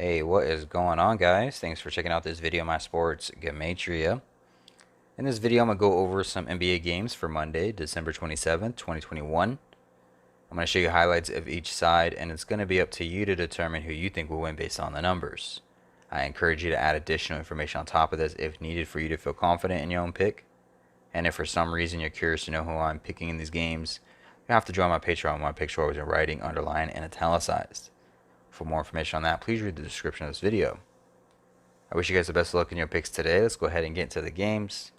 Hey, what is going on, guys? Thanks for checking out this video of my sports Gematria. In this video, I'm going to go over some NBA games for Monday, December 27th, 2021. I'm going to show you highlights of each side, and it's going to be up to you to determine who you think will win based on the numbers. I encourage you to add additional information on top of this if needed for you to feel confident in your own pick. And if for some reason you're curious to know who I'm picking in these games, you have to join my Patreon. My picture always in writing, underlined, and italicized. For more information on that, please read the description of this video. I wish you guys the best of luck in your picks today. Let's go ahead and get into the games.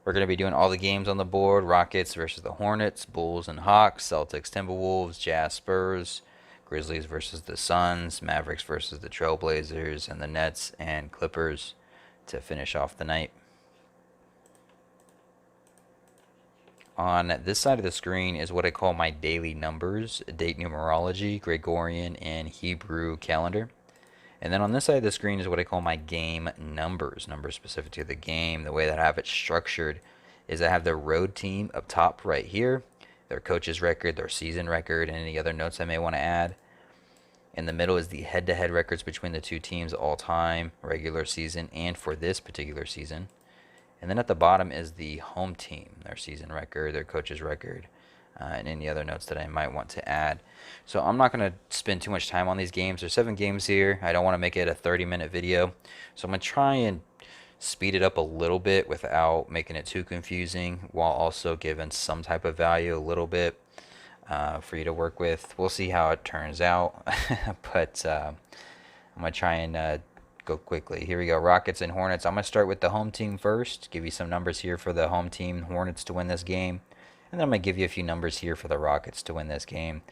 We're going to be doing all the games on the board. Rockets versus the Hornets, Bulls and Hawks, Celtics, Timberwolves, Jazz, Spurs, Grizzlies versus the Suns, Mavericks versus the Trailblazers, and the Nets and Clippers to finish off the night. On this side of the screen is what I call my daily numbers, date numerology, Gregorian, and Hebrew calendar. And then on this side of the screen is what I call my game numbers specific to the game. The way that I have it structured is I have the road team up top right here, their coach's record, their season record, and any other notes I may want to add. In the middle is the head-to-head records between the two teams all time, regular season, and for this particular season. And then at the bottom is the home team, their season record, their coach's record, and any other notes that I might want to add. So I'm not going to spend too much time on these games. There's 7 games here. I don't want to make it a 30-minute video. So I'm going to try and speed it up a little bit without making it too confusing, while also giving some type of value a little bit for you to work with. We'll see how it turns out. But I'm going to try and go quickly. Here we go. Rockets and Hornets. I'm going to start with the home team first. Give you some numbers here for the home team, Hornets, to win this game. And then I'm going to give you a few numbers here for the Rockets to win this game.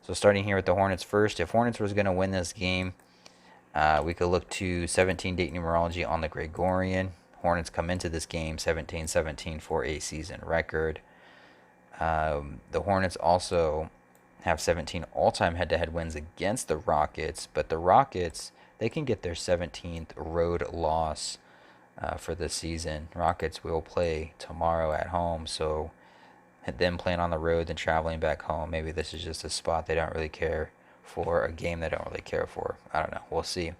So starting here with the Hornets first. If Hornets was going to win this game, we could look to 17 date numerology on the Gregorian. Hornets come into this game 17-17 for a season record. The Hornets also have 17 all-time head-to-head wins against the Rockets, but the Rockets, they can get their 17th road loss for this season. Rockets will play tomorrow at home, so them playing on the road and traveling back home, maybe this is just a spot they don't really care for, a game they don't really care for. I don't know. We'll see.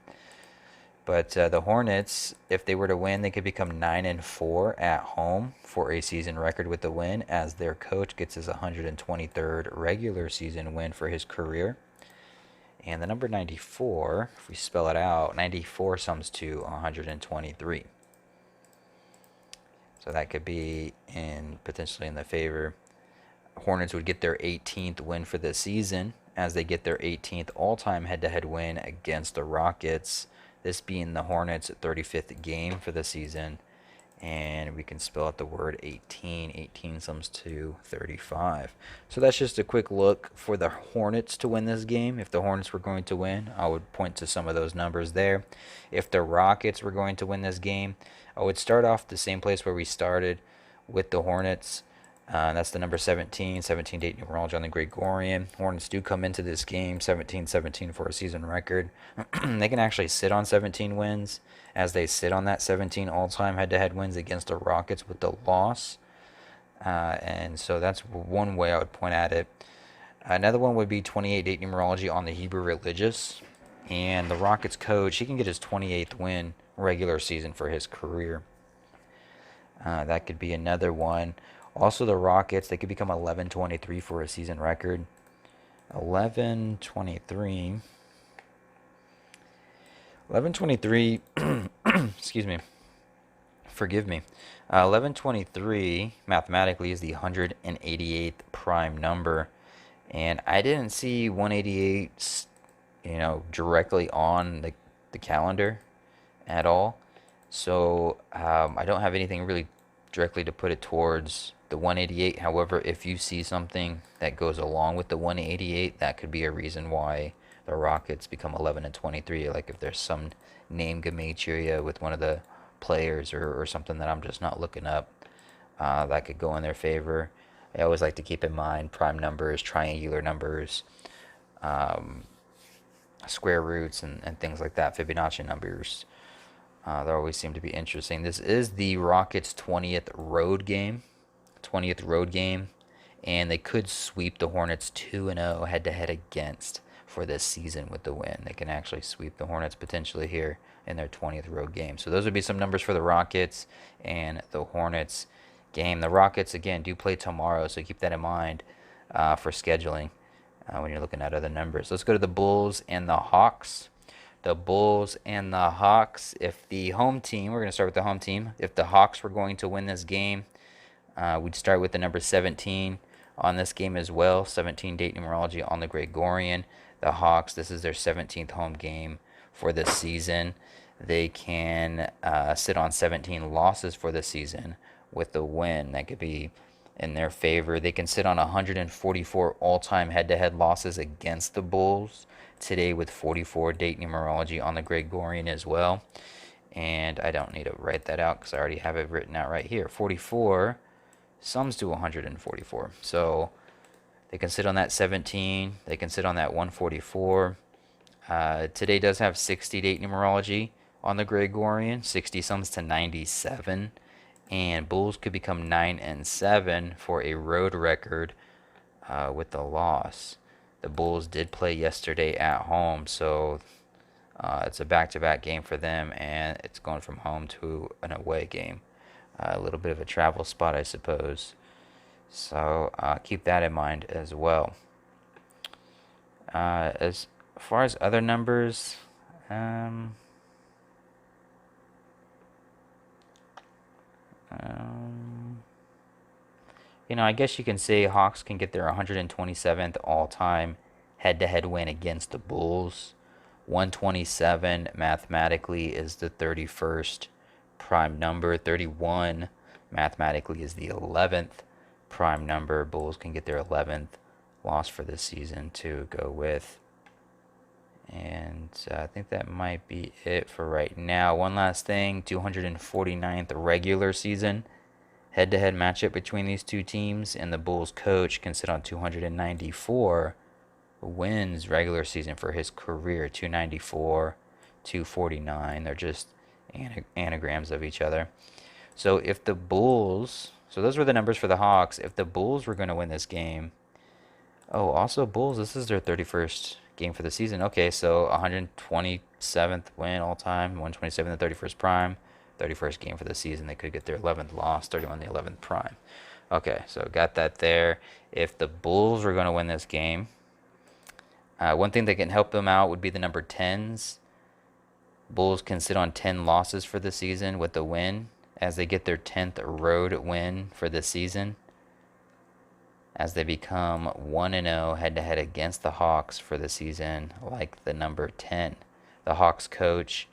But the Hornets, if they were to win, they could become 9-4 at home for a season record with the win, as their coach gets his 123rd regular season win for his career. And the number 94, if we spell it out, 94 sums to 123. So that could be potentially in the favor. Hornets would get their 18th win for the season, as they get their 18th all-time head-to-head win against the Rockets. This being the Hornets' 35th game for the season. And we can spell out the word 18. 18 sums to 35. So that's just a quick look for the Hornets to win this game. If the Hornets were going to win, I would point to some of those numbers there. If the Rockets were going to win this game, I would start off the same place where we started with the Hornets. That's the number 17 date numerology on the Gregorian. Hornets do come into this game 17-17 for a season record. They can actually sit on 17 wins, as they sit on that 17 all-time head-to-head wins against the Rockets with the loss. And so that's one way I would point at it. Another one would be 28 date numerology on the Hebrew religious. And the Rockets coach, he can get his 28th win regular season for his career. That could be another one. Also, the Rockets, they could become 11-23 for a season record. 11-23. 11-23, excuse me, forgive me. 11-23 mathematically is the 188th prime number. And I didn't see 188, directly on the calendar at all. So I don't have anything really directly to put it towards the 188. However, if you see something that goes along with the 188, that could be a reason why the Rockets become 11-23. Like if there's some name Gematria with one of the players or something that I'm just not looking up, that could go in their favor. I always like to keep in mind prime numbers, triangular numbers, square roots, and things like that, Fibonacci numbers. They always seem to be interesting. This is the Rockets' 20th road game. And they could sweep the Hornets 2-0 head-to-head against for this season with the win. They can actually sweep the Hornets potentially here in their 20th road game. So those would be some numbers for the Rockets and the Hornets game. The Rockets, again, do play tomorrow, so keep that in mind for scheduling when you're looking at other numbers. Let's go to the Bulls and the Hawks. The Bulls and the Hawks. If the home team, we're going to start with the home team. If the Hawks were going to win this game, we'd start with the number 17 on this game as well. 17 date numerology on the Gregorian. The Hawks, this is their 17th home game for this season. They can sit on 17 losses for the season with the win. That could be in their favor. They can sit on 144 all-time head-to-head losses against the Bulls today with 44 date numerology on the Gregorian as well. And I don't need to write that out because I already have it written out right here. 44 sums to 144. So they can sit on that 17. They can sit on that 144. Today does have 60 date numerology on the Gregorian. 60 sums to 97. And Bulls could become 9-7 for a road record with the loss. The Bulls did play yesterday at home, so it's a back-to-back game for them, and it's going from home to an away game. A little bit of a travel spot, I suppose. So keep that in mind as well. As far as other numbers, I guess you can say Hawks can get their 127th all-time head-to-head win against the Bulls. 127 mathematically is the 31st prime number. 31 mathematically is the 11th prime number. Bulls can get their 11th loss for this season to go with. And I think that might be it for right now. One last thing, 249th regular season head-to-head matchup between these two teams, and the Bulls coach can sit on 294 wins regular season for his career. 294, 249. They're just anagrams of each other. So if the Bulls, so those were the numbers for the Hawks. If the Bulls were going to win this game, also Bulls, this is their 31st game for the season. Okay, so 127th win all time, 127th, the 31st prime, 31st game for the season. They could get their 11th loss, 31 the 11th prime. Okay, so got that there. If the Bulls were going to win this game, one thing that can help them out would be the number 10s. Bulls can sit on 10 losses for the season with the win as they get their 10th road win for the season, as they become 1-0 head-to-head against the Hawks for the season, like the number 10. The Hawks coach,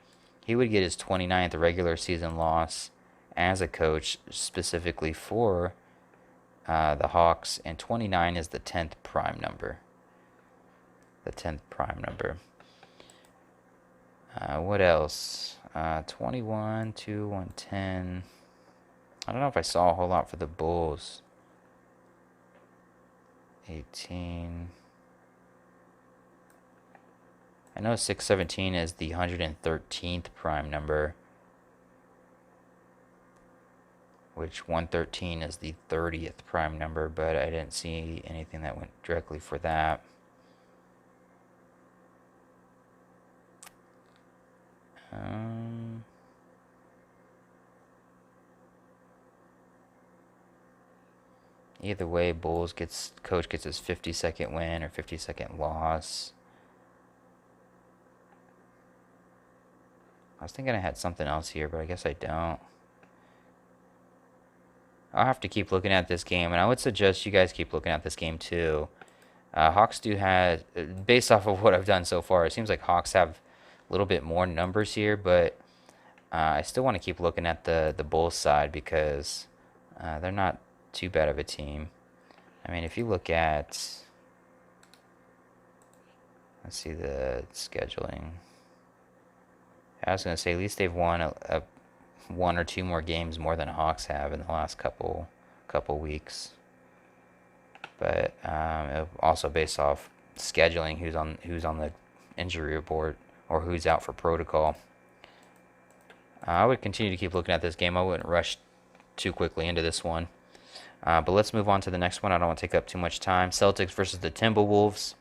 he would get his 29th regular season loss as a coach specifically for the Hawks, and 29 is the 10th prime number. The 10th prime number. What else? 21 to 110. I don't know if I saw a whole lot for the Bulls. 18. I know 617 is the 113th prime number, which 113 is the 30th prime number, but I didn't see anything that went directly for that. Either way, coach gets his 52nd win or 52nd loss. I was thinking I had something else here, but I guess I don't. I'll have to keep looking at this game, and I would suggest you guys keep looking at this game too. Hawks do have, based off of what I've done so far, it seems like Hawks have a little bit more numbers here, but I still want to keep looking at the Bulls side because they're not too bad of a team. I mean, if you look at, let's see the scheduling. I was going to say at least they've won a one or two more games more than Hawks have in the last couple weeks. But also based off scheduling, who's on the injury report or who's out for protocol. I would continue to keep looking at this game. I wouldn't rush too quickly into this one. But let's move on to the next one. I don't want to take up too much time. Celtics versus the Timberwolves.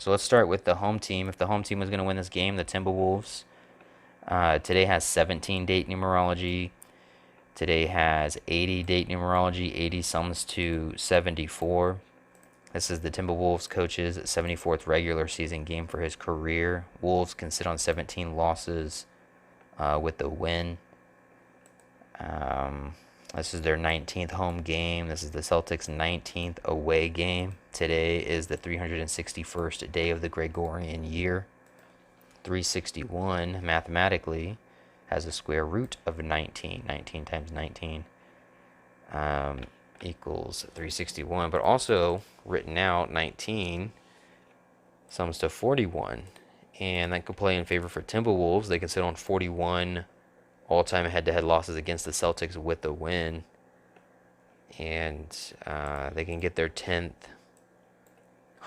So let's start with the home team. If the home team was going to win this game, the Timberwolves, today has 17 date numerology. Today has 80 date numerology. 80 sums to 74. This is the Timberwolves coach's 74th regular season game for his career. Wolves can sit on 17 losses with the win. This is their 19th home game. This is the Celtics' 19th away game. Today is the 361st day of the Gregorian year. 361 mathematically has a square root of 19. 19 times 19 equals 361. But also written out, 19 sums to 41. And that could play in favor for Timberwolves. They can sit on 41 all-time head-to-head losses against the Celtics with the win. And they can get their 10th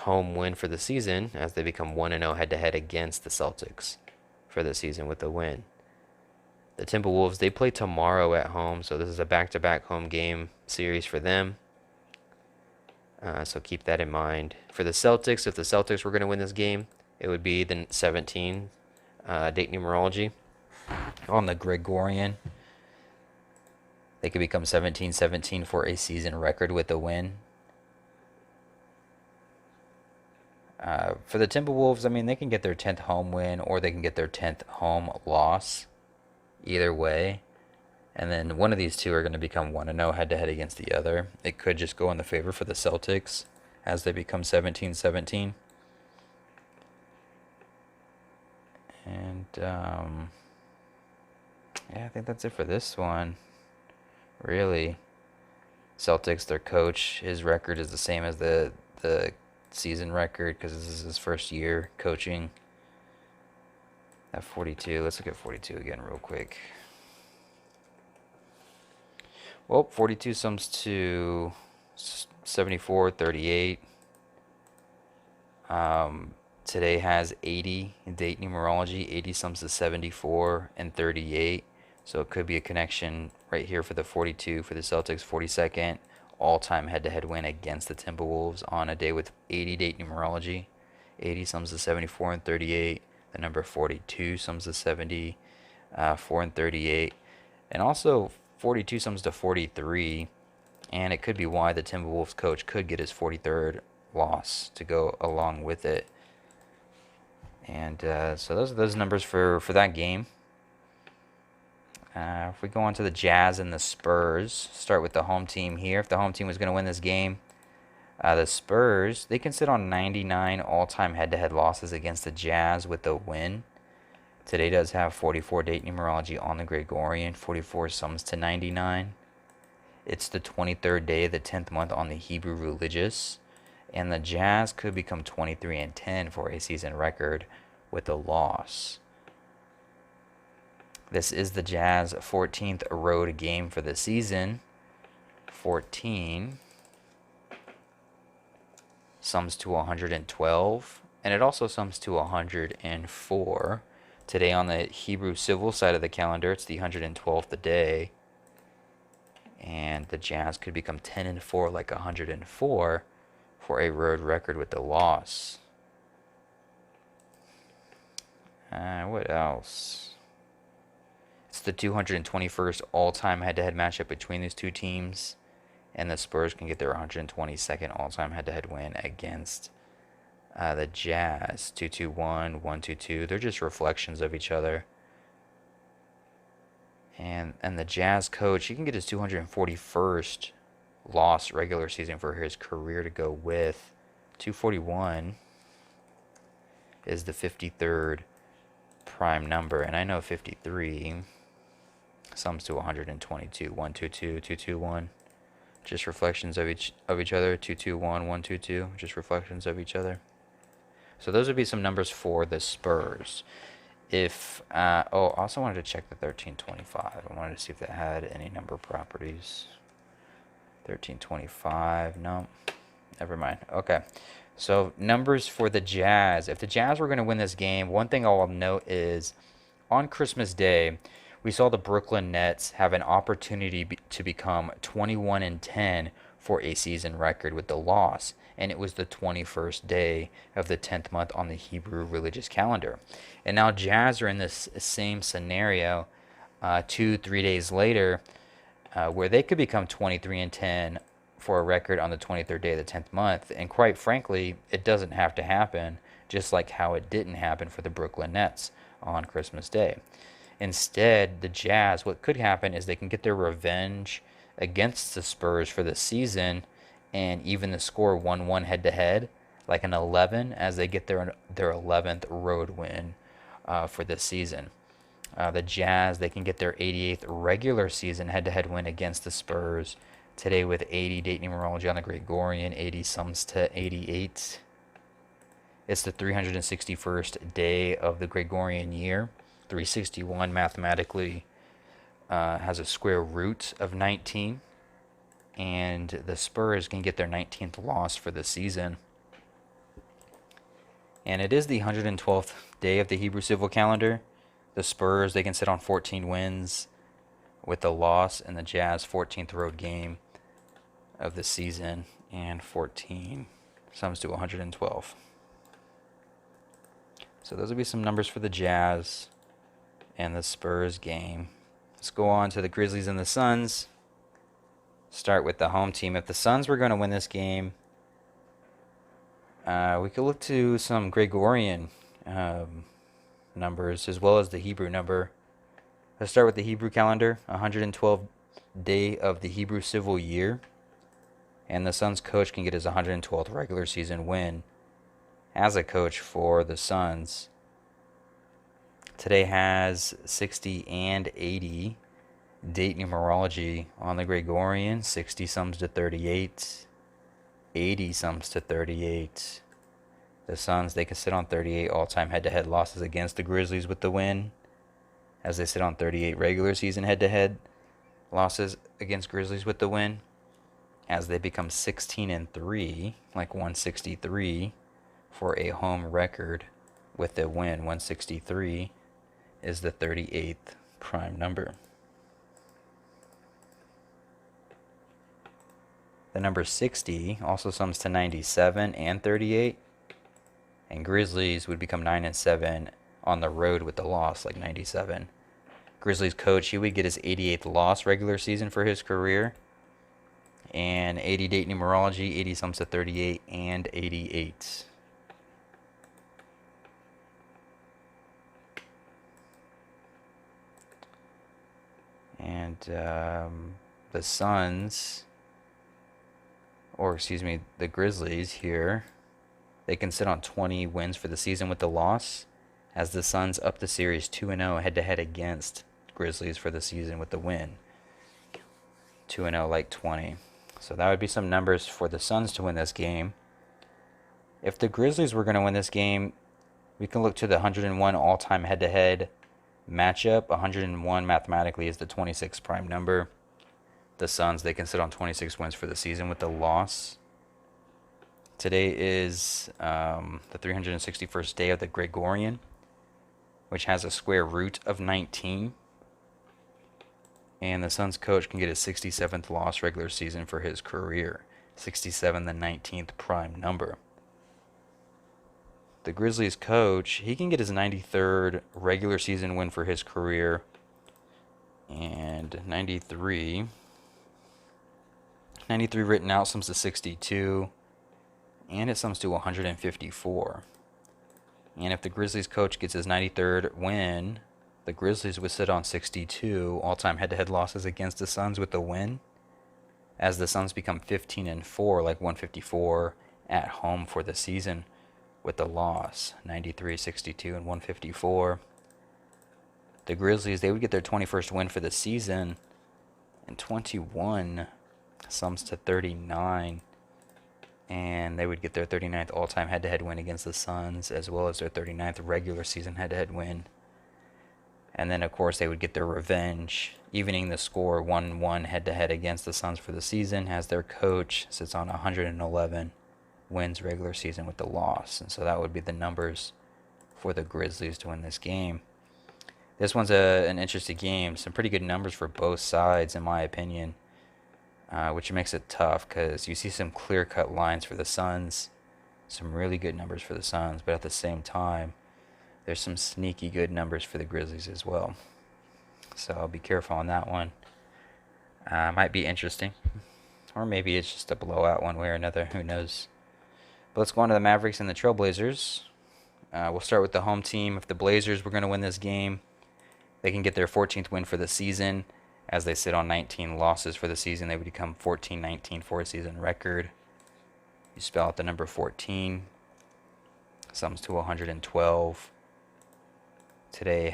home win for the season as they become 1-0 head-to-head against the Celtics for the season with the win. The Timberwolves, they play tomorrow at home, so this is a back-to-back home game series for them. So keep that in mind. For the Celtics, if the Celtics were going to win this game, it would be the 17 date numerology. On the Gregorian, they could become 17-17 for a season record with a win. For the Timberwolves, I mean, they can get their 10th home win or they can get their 10th home loss. Either way. And then one of these two are going to become 1-0 head-to-head against the other. It could just go in the favor for the Celtics as they become 17-17. And, yeah, I think that's it for this one. Really. Celtics, their coach, his record is the same as the season record because this is his first year coaching. At 42, let's look at 42 again real quick. Well, 42 sums to 74, 38. Today has 80 in date numerology. 80 sums to 74 and 38. So it could be a connection right here for the 42 for the Celtics. 42nd all-time head-to-head win against the Timberwolves on a day with 80 date numerology. 80 sums to 74 and 38. The number 42 sums to 74 and 38. And also 42 sums to 43. And it could be why the Timberwolves coach could get his 43rd loss to go along with it. And so those are those numbers for that game. If we go on to the Jazz and the Spurs, start with the home team here. If the home team was going to win this game, the Spurs, they can sit on 99 all-time head-to-head losses against the Jazz with the win. Today does have 44 date numerology on the Gregorian. 44 sums to 99. It's the 23rd day of the 10th month on the Hebrew religious. And the Jazz could become 23-10 for a season record with a loss. This is the Jazz 14th road game for the season. 14 sums to 112, and it also sums to 104. Today on the Hebrew civil side of the calendar, it's the 112th day. And the Jazz could become 10-4 like 104 for a road record with the loss. What else? It's the 221st all-time head-to-head matchup between these two teams. And the Spurs can get their 122nd all-time head-to-head win against the Jazz. 2-2-1, 1-2-2. They're just reflections of each other. And the Jazz coach, he can get his 241st loss regular season for his career to go with. 241 is the 53rd prime number. And I know 53 sums to 122. 1-2-2, 2-2-1. Just reflections of each other. 2-2-1, 1-2-2. Just reflections of each other. So those would be some numbers for the Spurs. If I also wanted to check the 1325. I wanted to see if that had any number properties. 1325. No, never mind. Okay. So numbers for the Jazz. If the Jazz were going to win this game, one thing I'll note is on Christmas Day, we saw the Brooklyn Nets have an opportunity to become 21-10 for a season record with the loss, and it was the 21st day of the 10th month on the Hebrew religious calendar. And now Jazz are in this same scenario 2-3 days later, where they could become 23-10 for a record on the 23rd day of the 10th month. And quite frankly, it doesn't have to happen, just like how it didn't happen for the Brooklyn Nets on Christmas Day. Instead, the Jazz, what could happen is they can get their revenge against the Spurs for the season and even the score 1-1 head-to-head, like an 11, as they get their 11th road win for this season. The Jazz, they can get their 88th regular season head-to-head win against the Spurs today with 80 date numerology on the Gregorian. 80 sums to 88. It's the 361st day of the Gregorian year. 361 mathematically has a square root of 19. And the Spurs can get their 19th loss for the season. And it is the 112th day of the Hebrew civil calendar. The Spurs, they can sit on 14 wins with the loss, and the Jazz 14th road game of the season, and 14 sums to 112. So those will be some numbers for the Jazz and the Spurs game. Let's go on to the Grizzlies and the Suns. Start with the home team. If the Suns were going to win this game, we could look to some Gregorian numbers as well as the Hebrew number. Let's start with the Hebrew calendar, 112th day of the Hebrew civil year. And the Suns coach can get his 112th regular season win as a coach for the Suns. Today has 60 and 80 date numerology on the Gregorian. 60 sums to 38. 80 sums to 38. The Suns, they can sit on 38 all-time head-to-head losses against the Grizzlies with the win, as they sit on 38 regular season head-to-head losses against Grizzlies with the win, as they become 16-3, like 163 for a home record with the win. 163 is the 38th prime number. The number 60 also sums to 97 and 38. And Grizzlies would become 9-7 on the road with the loss, like 97. Grizzlies coach, he would get his 88th loss regular season for his career. And 80 date numerology, 80 sums to 38 and 88. And the Suns, or excuse me, the Grizzlies here, they can sit on 20 wins for the season with the loss, as the Suns up the series 2-0 head-to-head against Grizzlies for the season with the win. 2-0 like 20. So that would be some numbers for the Suns to win this game. If the Grizzlies were going to win this game, we can look to the 101 all-time head-to-head matchup. 101 mathematically is the 26th prime number. The Suns, they can sit on 26 wins for the season with the loss. Today is the 361st day of the Gregorian, which has a square root of 19. And the Suns coach can get his 67th loss regular season for his career. 67, the 19th prime number. The Grizzlies coach, he can get his 93rd regular season win for his career. And 93 written out sums to 62. And it sums to 154. And if the Grizzlies coach gets his 93rd win, the Grizzlies would sit on 62 all-time head-to-head losses against the Suns with the win, as the Suns become 15-4, like 154 at home for the season with the loss. 93, 62, and 154. The Grizzlies, they would get their 21st win for the season, and 21 sums to 39. And they would get their 39th all-time head-to-head win against the Suns, as well as their 39th regular season head-to-head win. And then, of course, they would get their revenge, evening the score 1-1 head-to-head against the Suns for the season, as their coach sits on 111 wins regular season with the loss. And so that would be the numbers for the Grizzlies to win this game. This one's an interesting game. Some pretty good numbers for both sides, in my opinion. which makes it tough because you see some clear-cut lines for the Suns, some really good numbers for the Suns, but at the same time, there's some sneaky good numbers for the Grizzlies as well. So I'll be careful on that one. Might be interesting. Or maybe it's just a blowout one way or another. Who knows? But let's go on to the Mavericks and the Trailblazers. We'll start with the home team. If the Blazers were going to win this game, they can get their 14th win for the season. As they sit on 19 losses for the season, they would become 14-19 for a season record. You spell out the number 14. Sums to 112. Today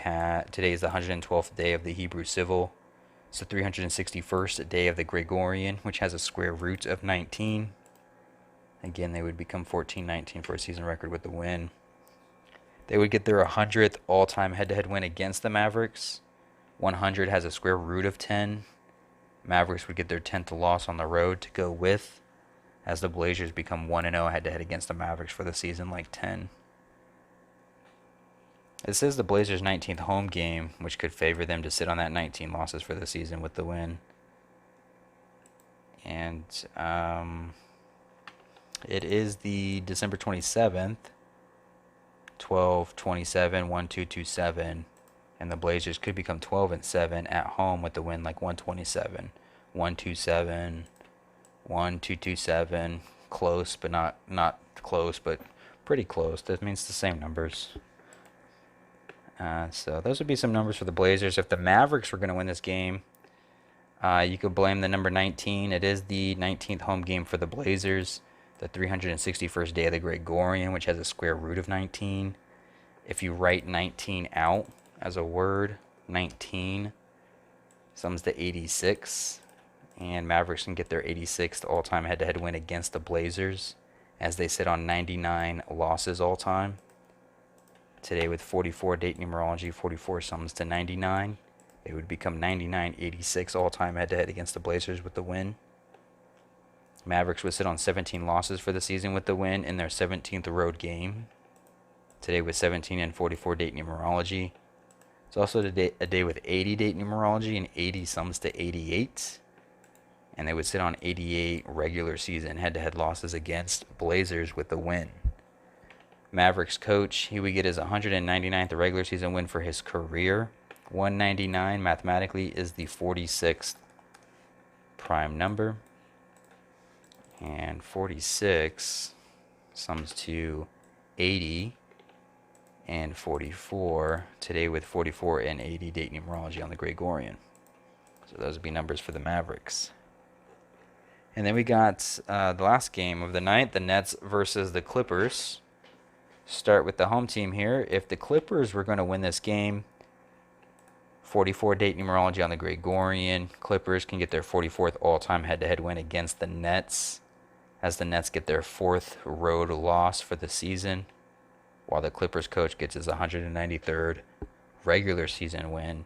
is the 112th day of the Hebrew Civil. It's the 361st day of the Gregorian, which has a square root of 19. Again, they would become 14-19 for a season record with the win. They would get their 100th all-time head-to-head win against the Mavericks. 100 has a square root of 10. Mavericks would get their 10th loss on the road to go with, as the Blazers become 1-0 head-to-head against the Mavericks for the season, like 10. This is the Blazers' 19th home game, which could favor them to sit on that 19 losses for the season with the win. And it is the December 27th, 12-27, 1-2-2-7. And the Blazers could become 12-7 at home with the win, like 127, 127, 1-2-2-7. Close, but not close, but pretty close. That means the same numbers. So those would be some numbers for the Blazers. If the Mavericks were going to win this game, you could blame the number 19. It is the 19th home game for the Blazers, the 361st day of the Gregorian, which has a square root of 19. If you write 19 out as a word, 19 sums to 86. And Mavericks can get their 86th all-time head-to-head win against the Blazers, as they sit on 99 losses all-time. Today with 44 date numerology, 44 sums to 99. They would become 99-86 all-time head-to-head against the Blazers with the win. Mavericks would sit on 17 losses for the season with the win in their 17th road game. Today with 17 and 44 date numerology. It's also a day with 80 date numerology, and 80 sums to 88. And they would sit on 88 regular season head-to-head losses against Blazers with the win. Mavericks coach, he would get his 199th regular season win for his career. 199 mathematically is the 46th prime number. And 46 sums to 80 and 44. Today with 44 and 80 date numerology on the Gregorian. So those would be numbers for the Mavericks. And then we got the last game of the night, the Nets versus the Clippers. Start with the home team here. If the Clippers were going to win this game, 44 date numerology on the Gregorian. Clippers can get their 44th all-time head-to-head win against the Nets, as the Nets get their 4th road loss for the season, while the Clippers coach gets his 193rd regular season win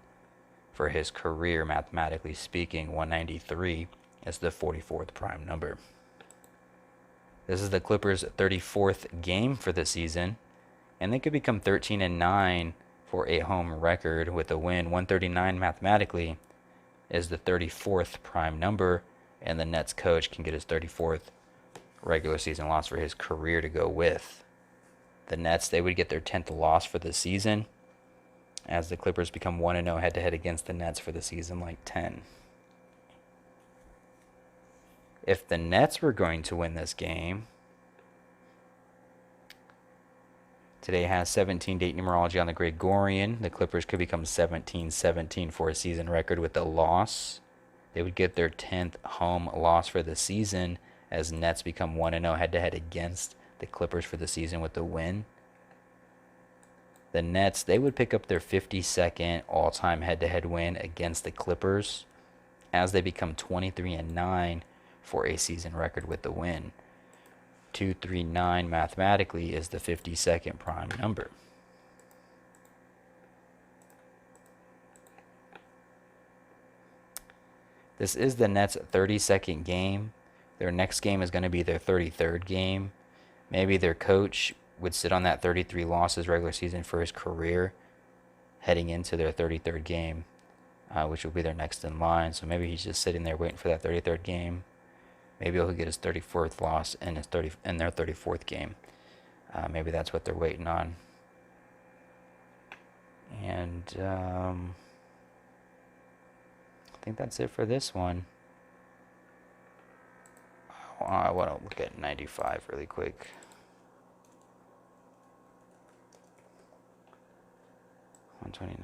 for his career, mathematically speaking. 193 is the 44th prime number. This is the Clippers' 34th game for the season, and they could become 13-9 for a home record with a win. 139 mathematically is the 34th prime number, and the Nets coach can get his 34th regular season loss for his career to go with. The Nets, they would get their 10th loss for the season, as the Clippers become 1-0 head-to-head against the Nets for the season, like 10. If the Nets were going to win this game, today has 17 date numerology on the Gregorian. The Clippers could become 17-17 for a season record with a loss. They would get their 10th home loss for the season, as Nets become 1-0 head-to-head against the Clippers for the season with the win. The Nets, they would pick up their 52nd all-time head-to-head win against the Clippers, as they become 23-9 for a season record with the win. 239 mathematically is the 52nd prime number. This is the Nets' 32nd game. Their next game is going to be their 33rd game. Maybe their coach would sit on that 33 losses regular season for his career, heading into their 33rd game. which will be their next in line. So maybe he's just sitting there waiting for that 33rd game. Maybe he'll get his 34th loss in their 34th game. Maybe that's what they're waiting on. And I think that's it for this one. I want to look at 95 really quick. $129,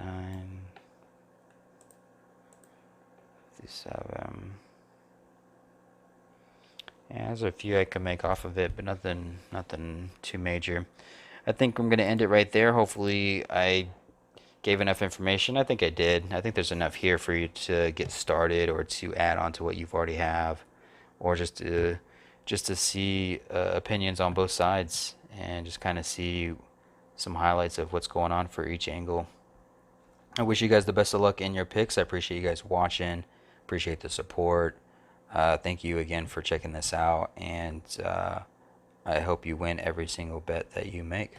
57. Yeah, there's a few I can make off of it, but nothing too major. I think I'm gonna end it right there. Hopefully, I gave enough information. I think I did. I think there's enough here for you to get started, or to add on to what you've already have, or just to see opinions on both sides, and just kind of see some highlights of what's going on for each angle. I wish you guys the best of luck in your picks. I appreciate you guys watching. Appreciate the support. Thank you again for checking this out, and I hope you win every single bet that you make.